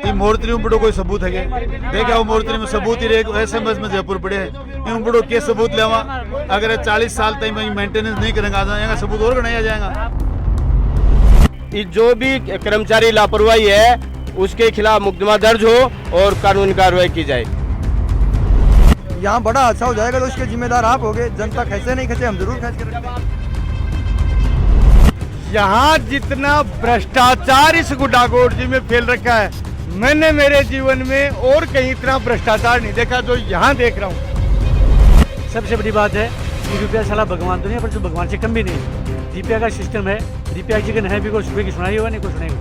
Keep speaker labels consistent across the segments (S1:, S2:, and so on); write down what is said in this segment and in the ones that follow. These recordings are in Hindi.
S1: ಈ ಮೂರ್ತಿ ಉಂಬಿಡು कोई सबूत है देखा वो मूर्ति में सबूत ही रहे एसएमएस में जयपुर पड़े हैं उंबिडो के सबूत लेवा अगर 40 साल तक मेंटेनेंस नहीं करेंगे आ जाएगा सबूत और नहीं आ जाएगा।
S2: जो भी कर्मचारी लापरवाही है उसके खिलाफ मुकदमा दर्ज हो और कानूनी कार्रवाई की जाए।
S3: यहाँ बड़ा हादसा हो जाएगा तो उसके जिम्मेदार आप होगे, जनता खैसे नहीं खैसे हम जरूर खैस करेंगे।
S4: यहाँ जितना भ्रष्टाचार इस गुंडागर्दी में फैल रखा है, मैंने मेरे जीवन में और कहीं इतना भ्रष्टाचार नहीं देखा जो यहाँ देख रहा हूँ।
S5: सबसे बड़ी बात है कि रुपया साला भगवान तो नहीं पर जो भगवान से कम भी नहीं। रुपया का सिस्टम है, रुपया की जगह है भी कोई सुबह की सुनाई होगा नहीं कोई सुनेगा।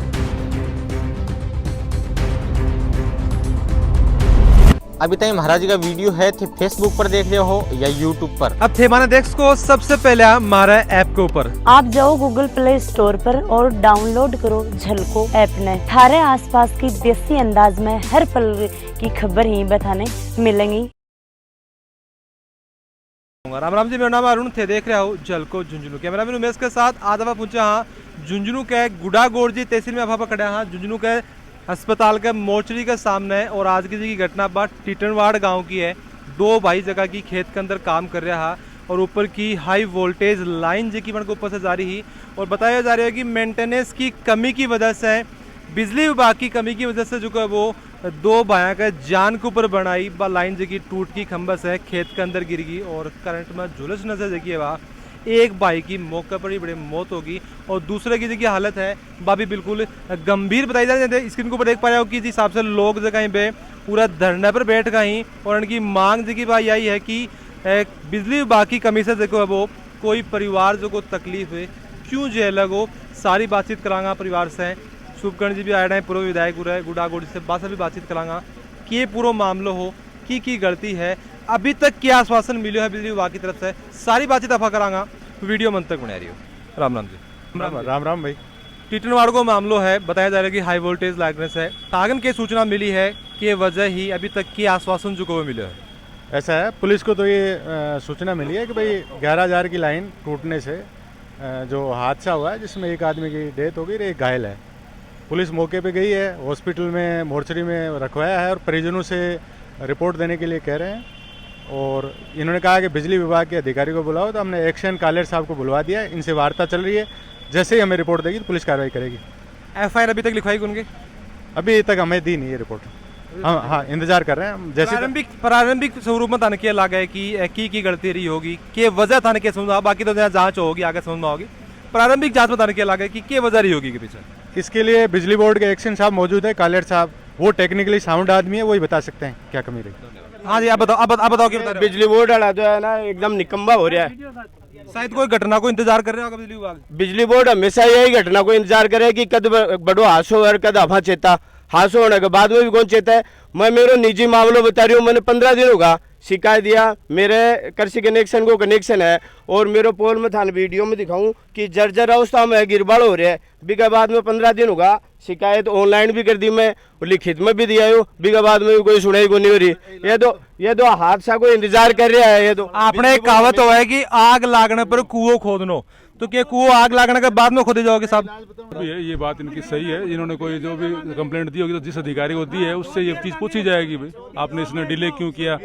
S6: अभी तक महाराज जी का वीडियो है थे फेसबुक पर देख रहे हो या यूट्यूब पर।
S7: अब थे माना देख को सबसे पहले हमारा ऐप के ऊपर
S8: आप जाओ गूगल प्ले स्टोर पर और डाउनलोड करो झलको ऐप ने। थारे आसपास की देसी अंदाज में हर पल की खबर ही बताने मिलेंगी।
S7: राम राम जी, मेरा नाम अरुण थे, देख रहे हो झलको झुंझुनू। कैमरा मैन उमेश के साथ आज आप पहुंचा हाँ झुंझुनू के गुड़ागोड़जी तहसील में आप खड़े हाँ झुंझुनू के अस्पताल के मोर्चरी के सामने है। और आज की घटना बात टीटनवाड़ गांव की है। दो भाई जगह की खेत के अंदर काम कर रहा है और ऊपर की हाई वोल्टेज लाइन जी की मन को ऊपर से जा रही और बताया जा रहा है कि मेंटेनेंस की कमी की वजह से, बिजली विभाग की कमी की वजह से जो है वो दो भाइयों का जान के ऊपर बनाई लाइन जी की टूट की खंबस है, खेत के अंदर गिर गई और करंट में झुलस नजर देखिए वहाँ एक भाई की मौके पर ही बड़ी मौत होगी और दूसरे की जो हालत है वह भी बिल्कुल गंभीर बताई जा रही है। स्क्रीन के ऊपर देख पा रहे हो कि जिस हिसाब से लोग जो कहीं पे पूरा धरने पर बैठ गए और उनकी मांग जो की बात यही है कि बिजली विभाग की कमी से देखो वो कोई परिवार जो को तकलीफ है क्यों जो अलग हो। सारी बातचीत करांगा परिवार से। शुभकर्ण जी भी आए हैं पूर्व विधायक गुड़ागोड़ी से बात भी बातचीत करांगा कि ये पूरा मामला हो की गलती है, अभी तक क्या आश्वासन मिले है बिजली विभाग की तरफ से, सारी बातचीत अफा करांगा। वीडियो मन तक बना रही हो। राम राम जी।
S4: राम राम भाई।
S7: टीटनवाड़ को मामलो है, बताया जा रहा है कि हाई वोल्टेज लाइनस है। तागन की सूचना मिली है कि वजह ही अभी तक की आश्वासन जो को मिले है।
S4: ऐसा है, पुलिस को तो ये सूचना मिली है कि भाई 11,000 की लाइन टूटने से जो हादसा हुआ है जिसमें एक आदमी की डेथ हो गई और एक घायल है। पुलिस मौके पे गई है, हॉस्पिटल में मोर्चरी में रखवाया है और परिजनों से रिपोर्ट देने के लिए कह रहे हैं। और इन्होंने कहा कि बिजली विभाग के अधिकारी को बुलाओ, तो हमने एक्शन कालेर साहब को बुलवा दिया है, इनसे वार्ता चल रही है। जैसे ही हमें रिपोर्ट देगी तो पुलिस कार्रवाई करेगी।
S7: FIR अभी तक लिखवाई उनके?
S4: अभी तक हमें दी नहीं है रिपोर्ट। हाँ, इंतजार कर रहे हैं। जैसे
S7: प्रारंभिक स्वरूप में थाने किया लगा है कि की गलती रही होगी कि वजह थाने के समझ, बाकी तो जांच होगी आगे समझ में होगी। प्रारंभिक जांच में थाने किया लगा है कि वजह रही होगी के पीछे।
S4: इसके लिए बिजली बोर्ड के एक्शन साहब मौजूद है, कालेर साहब, वो टेक्निकली साउंड आदमी है, वही बता सकते हैं क्या कमी रही।
S7: हाँ जी, आप बताओ क्या बता रहे हो?
S2: बिजली बोर्ड वाला जो है ना एकदम निकम्मा हो रहा है।
S7: शायद कोई घटना को इंतजार कर रहे होगा बिजली विभाग।
S2: बिजली बोर्ड हमेशा यही घटना को इंतजार करे कि कद बड़ो हादसो और कद अफा चेता। हादसो होने के बाद में भी कौन चेता है। मैं मेरा निजी मामला बता रही हूँ, मैंने 15 दिन होगा शिकायत दिया, मेरे कृषि कनेक्शन को कनेक्शन है और मेरे पोल में थाने वीडियो में दिखाऊं कि जर्जर अवस्था में गिरबाड़ हो रहा है। बिगा बाद में 15 दिन होगा शिकायत ऑनलाइन भी कर दी मैं, लिखित में भी दिया हो, बिगा बाद में भी कोई सुनाई को नहीं हो रही। ये तो हादसा को इंतजार कर रहा है। ये तो
S7: आपने एक कहावत हुआ है कि आग लागने पर कुओं खोदनो, तो क्या कुओं आग लागने के बाद में खोदे जाओगे साहब?
S9: ये बात इनकी सही है। इन्होंने कोई जो भी कंप्लेंट दी होगी तो जिस अधिकारी को दी है उससे ये चीज पूछी जाएगी भाई आपने इसने डिले क्यों किया।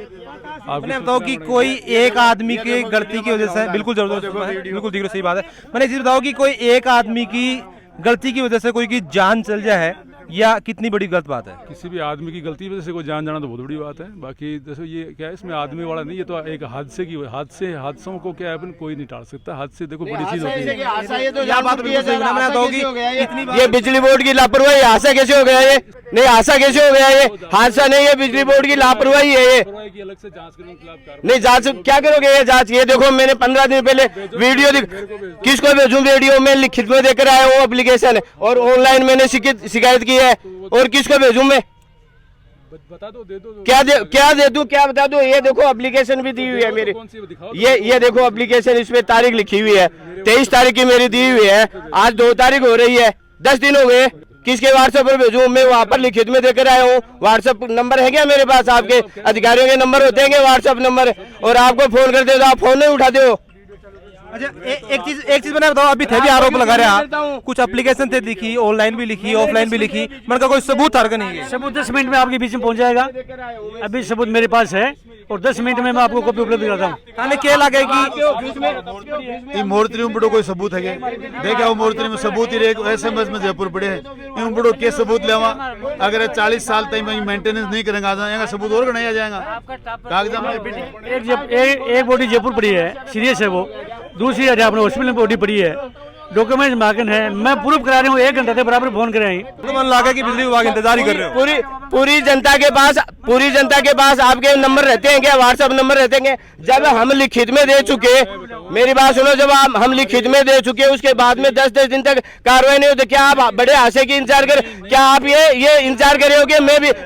S7: आपने बताओ कि कोई एक आदमी की गलती की वजह से, बिल्कुल बिल्कुल दिख सही बात है। मैंने इसी बताओ कि कोई एक आदमी की गलती की वजह से कोई की जान चल जाए या कितनी बड़ी गलत बात है?
S9: किसी भी आदमी की गलती की वजह से कोई जान जाना तो बहुत बड़ी बात है। बाकी जैसे ये क्या है, इसमें आदमी वाला नहीं, ये तो एक हादसे की हादसों को क्या है कोई नहीं टाल सकता। हादसे देखो बड़ी चीज होती है।
S2: ये बिजली बोर्ड की लापरवाही। हादसा कैसे हो गया ये? नहीं, हादसा कैसे हो गया ये? हादसा नहीं है, बिजली बोर्ड की लापरवाही है ये।
S9: अलग से जांच करने के खिलाफ
S2: नहीं, जांच क्या करोगे ये जांच? ये देखो मैंने 15 दिन पहले वीडियो किसको भेजूं? वीडियो में लिखित में देकर आया वो एप्लीकेशन और ऑनलाइन मैंने शिकायत की है और किसको भेजूं मैं?
S9: बता दो, दे दो।
S2: क्या दे दूं, क्या बता दूं? ये देखो एप्लीकेशन भी दी हुई है मेरी। ये देखो एप्लीकेशन, इस पे तारीख लिखी हुई है, 23 तारीख की मेरी दी हुई है। आज 2 तारीख हो रही है, 10 दिन हो गए। किसके व्हाट्सएप पर भेजूं? मैं वहाँ पर लिखित में देकर आया हूँ। व्हाट्सएप नंबर है क्या मेरे पास? आपके अधिकारियों के नंबर होते हैं व्हाट्सएप नंबर, और आपको फोन करते हो तो आप फोन नहीं उठाते हो।
S7: अच्छा एक चीज मैंने बताओ, अभी थे भी आरोप लगा रहे आप, कुछ एप्लीकेशन थे लिखी, ऑनलाइन भी लिखी, ऑफलाइन भी लिखी, मतलब कोई सबूत हरक नहीं है।
S5: सबूत 10 मिनट में आपके बीच में पहुंच जाएगा। अभी सबूत मेरे पास है और 10 मिनट में मैं आपको कॉपी उपलब्ध कराता हूँ।
S7: थाने क्या लगेगी
S1: ಈ ಮೂರ್ತಿ ಬಿಡೋ कोई सबूत है देखे वो मूर्ति में सबूत ही रहे एसएमएस में जयपुर पड़े हैं बिड़ो के सबूत लेवा अगर 40 साल तक मेंटेनेंस नहीं करेंगे जाएगा सबूत और बनाया जाएगा कागजात में।
S5: एक बॉडी जयपुर पड़ी है, सीरियस है वो, दूसरी अपने हॉस्पिटल में बॉडी पड़ी है, डॉक्यूमेंट मार्कन है, मैं प्रूफ करा रहा हूँ। 1 घंटे से बराबर फोन करे
S7: तो मन लगा कि बिजली विभाग इंतजार ही कर रहे हो।
S2: पूरी जनता के पास आपके नंबर रहते हैं क्या, व्हाट्सएप नंबर रहते हैं? जब हम लिखित में दे चुके, मेरी बात सुनो, जब हम लिखित में दे चुके उसके बाद में 10 दिन तक कार्रवाई नहीं होती, क्या आप बड़े आशे की इंतजार कर, क्या आप ये इंतजार कर रहे हो कि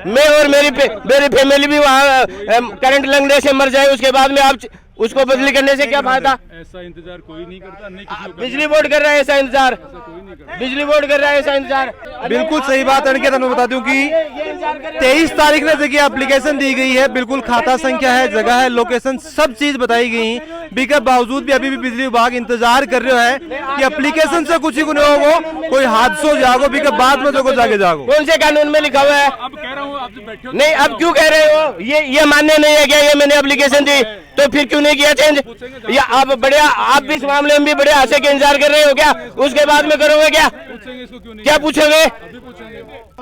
S2: मैं और मेरी फैमिली भी वहाँ करंट लगने से मर जाए, उसके बाद में आप उसको बदली करने से क्या फायदा?
S9: ऐसा इंतजार कोई नहीं करता, नहीं किसी को
S2: बिजली बोर्ड कर रहा है ऐसा इंतजार, बिजली बोर्ड कर रहा है ऐसा इंतजार।
S7: बिल्कुल सही बात है। मैं बता दूं कि 23 तारीख ने देखिए एप्लीकेशन दी गई है, बिल्कुल खाता संख्या है, जगह है, लोकेशन, सब चीज बताई गई, के बावजूद भी अभी भी बिजली विभाग इंतजार कर रहे है कि एप्लीकेशन से कुछ ही को नहीं होगा, कोई हादसा हो जाओ भी बाद में तो जाके जाओ।
S2: कौन से कानून में लिखा हुआ है?
S9: अब कह रहा हूँ आप बैठे हो
S2: नहीं, अब क्यों कह रहे हो? ये मान्य नहीं है क्या? ये मैंने एप्लीकेशन दी तो फिर क्यों नहीं किया चेंज? या आप भी इस मामले में भी बड़े आशे के इंतजार कर रहे हो क्या? उसके बाद में करोगे क्या? क्या पूछोगे?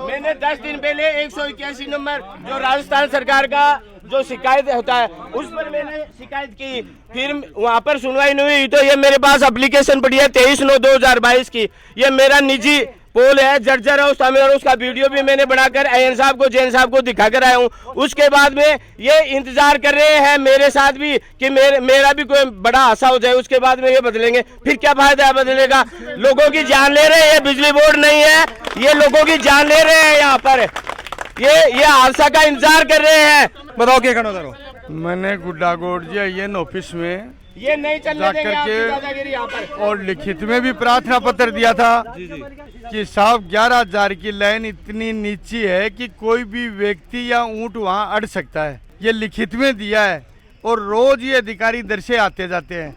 S2: मैंने 10 दिन पहले 181 नंबर जो राजस्थान सरकार का जो शिकायत होता है उस पर मैंने शिकायत की, फिर वहां पर सुनवाई नहीं हुई, तो ये मेरे पास एप्लीकेशन पड़ी है 23/9/2022 की। ये मेरा निजी पोल है, जर्जर अवस्था में, और उसका वीडियो भी मैंने बनाकर एएन साहब को, जैन साहब को दिखाकर आया हूँ। उसके बाद में ये इंतजार कर रहे हैं मेरे साथ भी कि मेरा भी कोई बड़ा हादसा हो जाए, उसके बाद में ये बदलेंगे। फिर क्या फायदा है बदलेगा? लोगों की जान ले रहे हैं, बिजली बोर्ड नहीं है, ये लोगों की जान ले रहे हैं यहाँ पर, ये हादसा का इंतजार कर रहे हैं।
S7: बताओ क्या करना करो।
S3: मैंने गुड्डागोड़ जी आई ऑफिस में
S2: ये नहीं चलने देंगे आपकी
S3: जाकर
S2: दादागिरी यहाँ पर।
S3: के और लिखित में भी प्रार्थना पत्र दिया था कि साहब 11,000 की लाइन इतनी नीची है कि कोई भी व्यक्ति या ऊंट वहां अड़ सकता है, ये लिखित में दिया है। और रोज ये अधिकारी इधर से आते जाते हैं,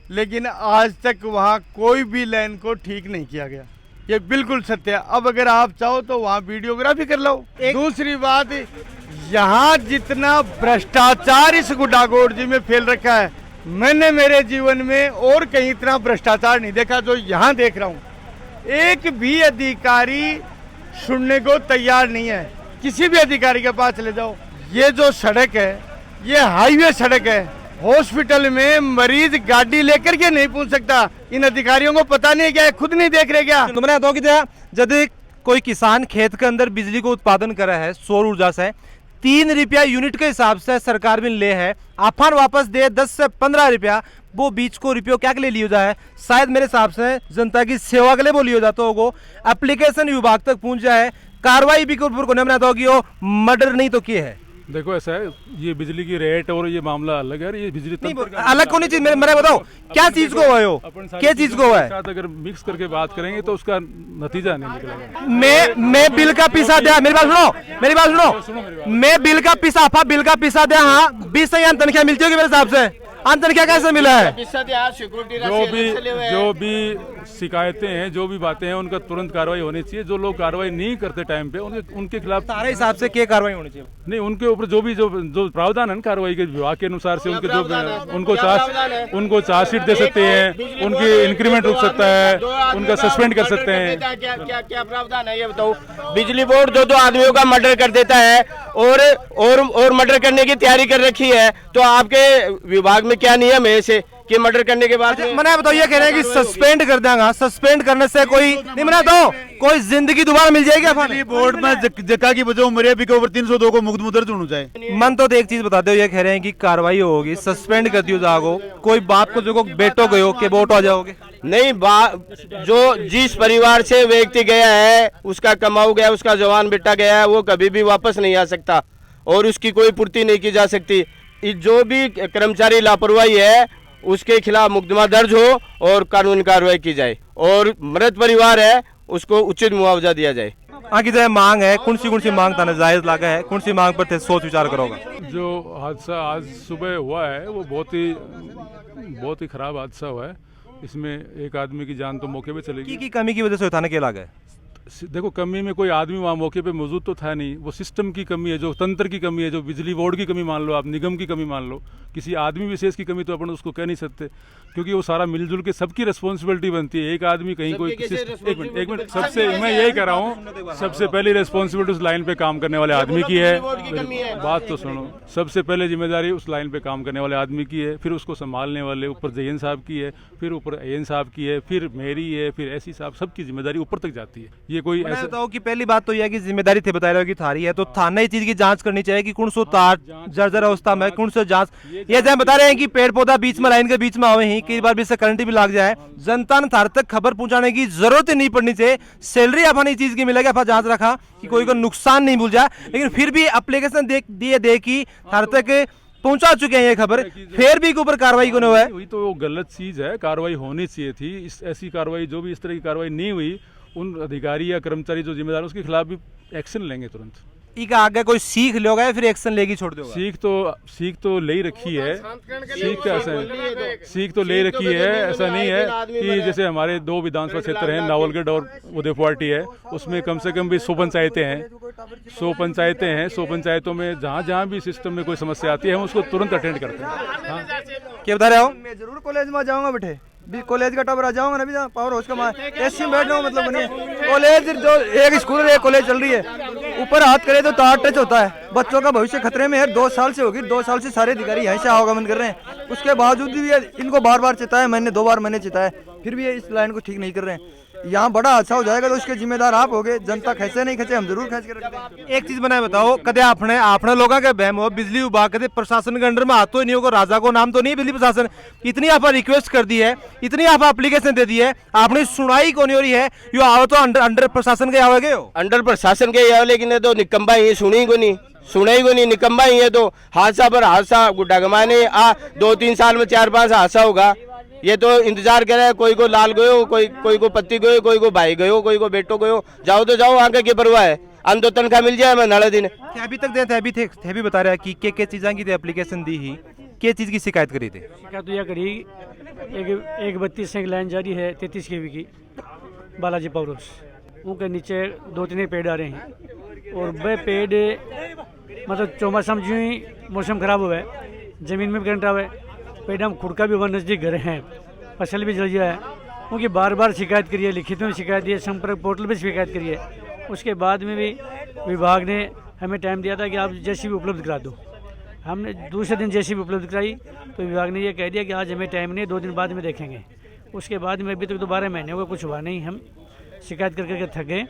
S3: लेकिन आज तक वहां कोई भी लाइन को ठीक नहीं किया गया, ये बिल्कुल सत्य है। अब अगर आप चाहो तो वहाँ वीडियोग्राफी कर लो। दूसरी बात, यहाँ जितना भ्रष्टाचार इस गुड्डागोड़ जी में फैल रखा है, मैंने मेरे जीवन में और कहीं इतना भ्रष्टाचार नहीं देखा जो यहाँ देख रहा हूँ। एक भी अधिकारी सुनने को तैयार नहीं है। किसी भी अधिकारी के पास चले जाओ, ये जो सड़क है ये हाईवे सड़क है, हॉस्पिटल में मरीज गाड़ी लेकर के नहीं पहुंच सकता। इन अधिकारियों को पता नहीं है क्या, खुद नहीं देख रहे क्या?
S7: तुमने बताओ कि यदि कोई किसान खेत के अंदर बिजली को उत्पादन करा है सौर ऊर्जा से, 3 रुपया यूनिट के हिसाब से सरकार भी ले है, आफान वापस दे 10 से 15 रुपया, वो बीच को रुपयों क्या के लिए लियो जाए? शायद मेरे हिसाब से जनता की सेवा के लिए वो लियो जाता होगा। एप्लीकेशन विभाग तक पहुंच जाए, कार्रवाई भी को नहीं बनाता होगी, वो मर्डर नहीं तो क्या है?
S9: देखो ऐसा है, ये बिजली की रेट और ये मामला अलग है, ये बिजली तंत्र
S7: अलग होनी चाहिए। मैंने बताओ क्या चीज को हुआ है, क्या चीज को हुआ है?
S9: साथ अगर मिक्स करके बात करेंगे तो उसका नतीजा नहीं निकलेगा।
S7: मैं बिल का पिसा दिया, मेरी बात सुनो, मैं बिल का पिसा दिया, हाँ 20 से तनख्वाह मिलती होगी मेरे हिसाब से। तनख्वाह कैसे मिला है?
S9: जो भी शिकायतें हैं, जो भी बातें हैं, उनका तुरंत कार्रवाई होनी चाहिए। जो लोग कार्रवाई नहीं करते टाइम पे, उनके खिलाफ
S7: सारे हिसाब से क्या कार्रवाई होनी चाहिए?
S9: नहीं, उनके ऊपर जो प्रावधान है कार्रवाई के विभाग के अनुसार से उनके उनको चार्जशीट दे सकते हैं, उनकी इंक्रीमेंट रुक सकता है, उनका सस्पेंड कर सकते हैं।
S2: क्या प्रावधान है ये बताओ? बिजली बोर्ड 2 आदमियों का मर्डर कर देता है और मर्डर करने की तैयारी कर रखी है, तो आपके विभाग में क्या नियम है ऐसे कि मर्डर करने के बाद?
S7: मैंने बताओ ये कह रहे हैं कि सस्पेंड कर देंगे। सस्पेंड करने से कोई नहीं, मैंने तो कोई जिंदगी दोबारा मिल जाएगी?
S1: बिजली बोर्ड में जगह की वजह मरे भी के ऊपर 302 को मुकदमा दर्ज होना चाहिए।
S7: मन तो एक चीज बताते हो, ये कह रहे हैं कि कार्रवाई होगी, सस्पेंड कर दियो जाओ, कोई बाप को जो बेटो गयो के वोट आ जाओगे?
S2: नहीं, जो जिस परिवार से व्यक्ति गया है, उसका कमाऊ गया, उसका जवान बेटा गया है, वो कभी भी वापस नहीं आ सकता और उसकी कोई पूर्ति नहीं की जा सकती। जो भी कर्मचारी लापरवाही है उसके खिलाफ मुकदमा दर्ज हो और कानूनी कार्रवाई की जाए और मृत परिवार है उसको उचित मुआवजा दिया जाए।
S7: आगे जो मांग है कौन सी मांग था जायज लागा है, कौन सी मांग पर थे सोच विचार करोगा?
S9: जो हादसा आज सुबह हुआ है वो बहुत ही खराब हादसा हुआ है। इसमें एक आदमी की जान तो मौके पे चली गई।
S7: की कमी की वजह से थाने के लागा है?
S9: देखो, कमी में कोई आदमी वहाँ मौके पे मौजूद तो था नहीं, वो सिस्टम की कमी है, जो तंत्र की कमी है, जो बिजली बोर्ड की कमी मान लो, आप निगम की कमी मान लो, किसी आदमी विशेष की कमी तो अपन उसको कह नहीं सकते, क्योंकि वो सारा मिलजुल के सबकी रिस्पॉन्सिबिलिटी बनती है। एक आदमी कहीं कोई एक मिनट सबसे मैं यही कह रहा हूँ, सबसे पहली रिस्पॉन्सिबिलिटी उस लाइन पे काम करने वाले आदमी की है। बात तो सुनो, सबसे पहले जिम्मेदारी उस लाइन पे काम करने वाले आदमी की है, फिर उसको संभालने वाले ऊपर जयन साहब की है, फिर ऊपर एन साहब की है, फिर मेरी है, फिर ऐसी साहब, सबकी जिम्मेदारी ऊपर तक जाती है। ये कोई ऐसा
S7: बताओ कि पहली बात तो यह है कि जिम्मेदारी थे बता रहे हो कि थारी है, तो थाना इस चीज की जांच करनी चाहिए कि कौन सो तार जर्जर अवस्था में, कौन सो जांच ये जैसे बता रहे हैं कि पेड़ पौधा बीच में लाइन के बीच में आवे ही, कई बार भी से करंट भी लग जाए, जनता ने थार तक खबर पहुंचाने की जरूरत ही नहीं पड़नी चाहिए। सैलरी अपन इस चीज की मिलेगी, अपन जांच रखा कि कोई को नुकसान नहीं भूल जाए, लेकिन फिर भी एप्लीकेशन दे कि थार तक पहुंचा चुके हैं ये खबर, फिर भी के ऊपर कार्रवाई क्यों हुआ है?
S9: वही तो वो गलत चीज है, कार्रवाई होनी चाहिए थी। ऐसी कार्रवाई जो भी इस तरह की कार्रवाई नहीं हुई, उन अधिकारी या कर्मचारी जो जिम्मेदार उसके खिलाफ भी एक्शन लेंगे तुरंत।
S7: इका आगे कोई सीख लोगा फिर एक्शन लेगी छोड़ दोगे?
S9: सीख तो ले रखी है, सीख तो ले रखी है। ऐसा नहीं है कि जैसे हमारे 2 विधानसभा क्षेत्र हैं, नावलगढ़ और उदयपुर है, उसमें कम से कम भी 100 पंचायतें हैं। 100 पंचायतों में जहाँ भी सिस्टम में कोई समस्या आती है हम उसको तुरंत अटेंड करते हैं।
S7: क्या बता रहे हो?
S10: मैं जरूर कॉलेज में जाऊंगा बेटे, भी कॉलेज का टॉपर आ जाऊंगा ना, भी पावर हाउस का एसी में बैठ रहा हूँ, मतलब बनिए कॉलेज जो एक स्कूल और एक कॉलेज चल रही है, ऊपर हाथ करे तो तार टच होता है। बच्चों का भविष्य खतरे में है। 2 साल से होगी, 2 साल से सारे अधिकारी यहाँ से आवागमन कर रहे हैं, उसके बावजूद भी इनको बार बार चिताया, मैंने 2 बार मैंने चिताया, फिर भी ये इस लाइन को ठीक नहीं कर रहे हैं। यहाँ बड़ा हादसा हो जाएगा तो उसके जिम्मेदार आप होगे, जनता खैसे नहीं खचे, हम जरूर खींच के रख देंगे।
S7: एक चीज बनाए बताओ, कदे आपने लोगों के बहम हो बिजली विभाग कदे प्रशासन के अंडर में आतो ही नहीं होगा, राजा को नाम तो नहीं बिजली प्रशासन, इतनी आप रिक्वेस्ट कर दी है, इतनी आप एप्लीकेशन दे दी है, आपने सुनाई कौन हो रही है? यो आओ तो अंडर प्रशासन के आओगे हो,
S2: अंडर प्रशासन के आओ, लेकिन ये तो निकम्बा ही सुनी को नहीं निकम्बा ही है। तो हादसा पर हादसा गुड्डागमाने 2-3 साल में 4-5 हादसा होगा, ये तो इंतजार कर रहे हैं। कोई को लाल गयो, कोई को पत्ती गयो, कोई को भाई गयो, कोई को बेटो गयो, जाओ तो जाओ, आगे की परवाह है, अन तो तनख्वाह मिल जाए मैं नाले दिन।
S7: अभी तक दे थे भी बता रहा है कि के चीज़ की एप्लीकेशन दी ही, के चीज़ की शिकायत करी थी?
S5: शिकायत तो यह करी, एक 32 से लाइन जारी है 33 kV की बालाजी पावर हाउस, उनके नीचे 2-3 पेड़ आ रहे हैं, और वह पेड़ मतलब चौमासा में जो ही मौसम खराब हुआ है, जमीन में भी करंट आवे, पेड़म खुड़का भी वहाँ नज़दीक घर हैं, फसल भी जल गया है, उनकी बार बार शिकायत करिए, लिखित में शिकायत दी है, संपर्क पोर्टल पर शिकायत करिए। उसके बाद में भी विभाग ने हमें टाइम दिया था कि आप जेसीबी उपलब्ध करा दो, हमने दूसरे दिन जेसीबी उपलब्ध कराई, तो विभाग ने यह कह दिया कि आज हमें टाइम नहीं, 2 दिन बाद में देखेंगे। उसके बाद में अभी तक तो 12 महीने हो गए, कुछ हुआ नहीं, हम शिकायत करके थक गए,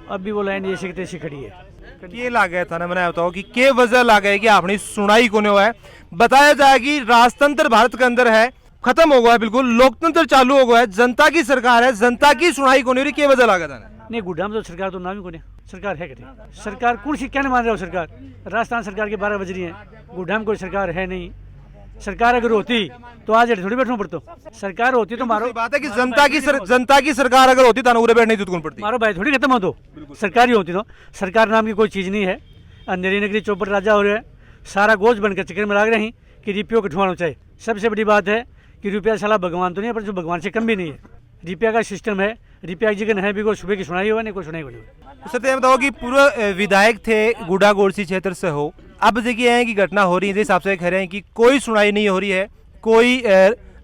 S5: अब भी वो लाइन जैसे की तैसी खड़ी है।
S7: ये लागे है थाना बनाया बताओ कि के वजह लागे है कि आपने सुनाई कोने हुआ है? बताया जाए कि राजतंत्र भारत के अंदर है, खत्म हो गया है, बिल्कुल लोकतंत्र चालू हो गया है, जनता की सरकार है, जनता की सुनाई कोने हो रही, के वजह लागे था?
S5: नहीं, गुड्डा में तो सरकार तो नाम ही कोने, सरकार है कहते, सरकार कौन सी क्या नहीं मान रहे हो? सरकार राजस्थान सरकार के 12 बज रही है, गुड्डा में कोई सरकार है नहीं। सरकार अगर होती तो आज थोड़ी बैठना पड़ता, सरकार होती तो मारो।
S7: बात है कि जनता की सरकार अगर होती तो उरे बैठने की पड़ती,
S5: मारो भाई थोड़ी खत्म हो, तो सरकार ही होती तो। सरकार नाम की कोई चीज़ नहीं है, अंधेरी नगरी चौपट राजा हो रहे हैं, सारा गोज बनकर चक्कर में लग रहे हैं कि रुपयों को ठुआना चाहिए। सबसे बड़ी बात है कि रुपया साला भगवान तो नहीं है, पर जो भगवान से कम भी नहीं है, रुपया का सिस्टम है, रुपया की जगह है भी, कोई सुबह की सुनाई हुआ नहीं, कोई सुनाई हुई।
S7: सत्य बताओ कि पूर्व विधायक थे गुडा गोरसी क्षेत्र से हो, अब देखिए है कि घटना हो रही है, जिस हिसाब से कह रहे हैं कि कोई सुनाई नहीं हो रही है, कोई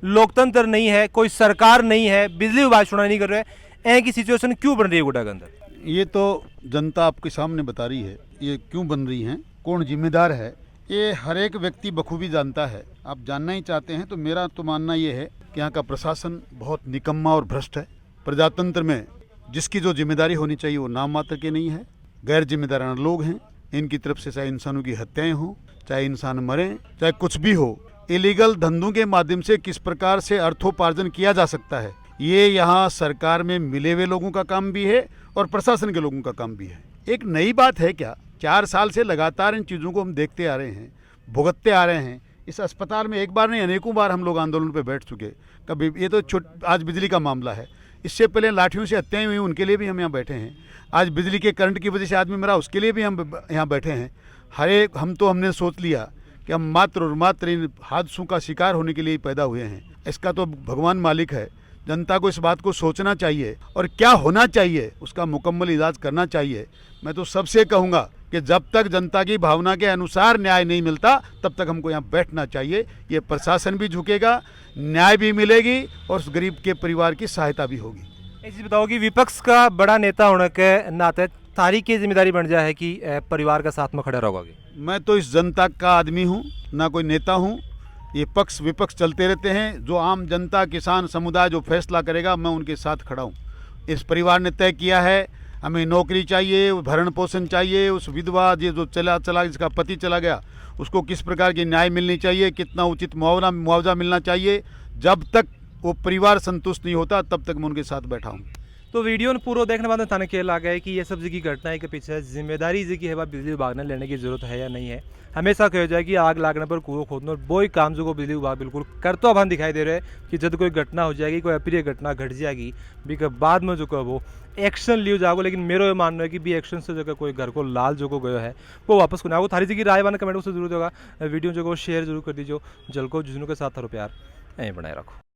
S7: लोकतंत्र नहीं है, कोई सरकार नहीं है, बिजली विभाग सुनाई नहीं कर रहे हैं, ऐसी सिचुएशन क्यों बन रही है गुडा के अंदर?
S1: ये तो जनता आपके सामने बता रही है ये क्यों बन रही हैं, कौन जिम्मेदार है, ये हर एक व्यक्ति बखूबी जानता है। आप जानना ही चाहते हैं तो मेरा तो मानना ये है कि यहाँ का प्रशासन बहुत निकम्मा और भ्रष्ट है। प्रजातंत्र में जिसकी जो जिम्मेदारी होनी चाहिए वो नाम मात्र के नहीं है, गैर जिम्मेदाराना लोग हैं, इनकी तरफ से चाहे इंसानों की हत्याएं हों, चाहे इंसान मरें, चाहे कुछ भी हो, इलीगल धंधों के माध्यम से किस प्रकार से अर्थोपार्जन किया जा सकता है, ये यहाँ सरकार में मिले हुए लोगों का काम भी है और प्रशासन के लोगों का काम भी है। एक नई बात है क्या? 4 साल से लगातार इन चीज़ों को हम देखते आ रहे हैं, भुगतते आ रहे हैं। इस अस्पताल में एक बार नहीं अनेकों बार हम लोग आंदोलन पे बैठ चुके। कभी ये तो आज बिजली का मामला है, इससे पहले लाठियों से हत्याएं हुई उनके लिए भी हम यहाँ बैठे हैं। आज बिजली के करंट की वजह से आदमी मरा उसके लिए भी हम यहाँ बैठे हैं। हमने सोच लिया कि हम मात्र और मात्र इन हादसों का शिकार होने के लिए ही पैदा हुए हैं। इसका तो भगवान मालिक है। जनता को इस बात को सोचना चाहिए और क्या होना चाहिए उसका मुकम्मल इलाज करना चाहिए। मैं तो सबसे कहूँगा कि जब तक जनता की भावना के अनुसार न्याय नहीं मिलता तब तक हमको यहाँ बैठना चाहिए। ये प्रशासन भी झुकेगा, न्याय भी मिलेगी और उस गरीब के परिवार की सहायता भी होगी।
S7: ऐसी बताओ कि विपक्ष का बड़ा नेता होने के नाते तारीख की जिम्मेदारी बन जाए कि परिवार का साथ में खड़े रहोगे।
S1: मैं तो इस जनता का आदमी हूँ, ना कोई नेता हूँ। ये पक्ष विपक्ष चलते रहते हैं। जो आम जनता किसान समुदाय जो फैसला करेगा मैं उनके साथ खड़ा हूँ। इस परिवार ने तय किया है हमें नौकरी चाहिए, भरण पोषण चाहिए। उस विधवा जो चला जिसका पति चला गया उसको किस प्रकार की न्याय मिलनी चाहिए, कितना उचित मुआवजा मिलना चाहिए। जब तक वो परिवार संतुष्ट नहीं होता तब तक मैं उनके साथ बैठा हूँ।
S7: तो वीडियो ने पूरा देखने बाद थाने ख्याल आ गया कि ये सब की घटना के पीछे जिम्मेदारी जी की है बिजली विभाग ने लेने की जरूरत है या नहीं है। हमेशा कहा जाए कि आग लागने पर कुआं खोदना और वो ही काम जो को बिजली विभाग बिल्कुल करते हुए दिखाई दे रहे हैं कि जब कोई घटना हो जाएगी, कोई अप्रिय घटना घट जाएगी भी बाद में जो को वो एक्शन लियो जाओगे। लेकिन मेरा ये मानना है कि भी एक्शन से जो कोई घर को लाल जो को गया है वो वापस को ना। वो थारी जी की राय बना कमेंट उससे जरूर होगा। वीडियो जो को शेयर जरूर कर दीजिए। जल को जुनू के साथ थारो प्यार यहीं बनाए रखो।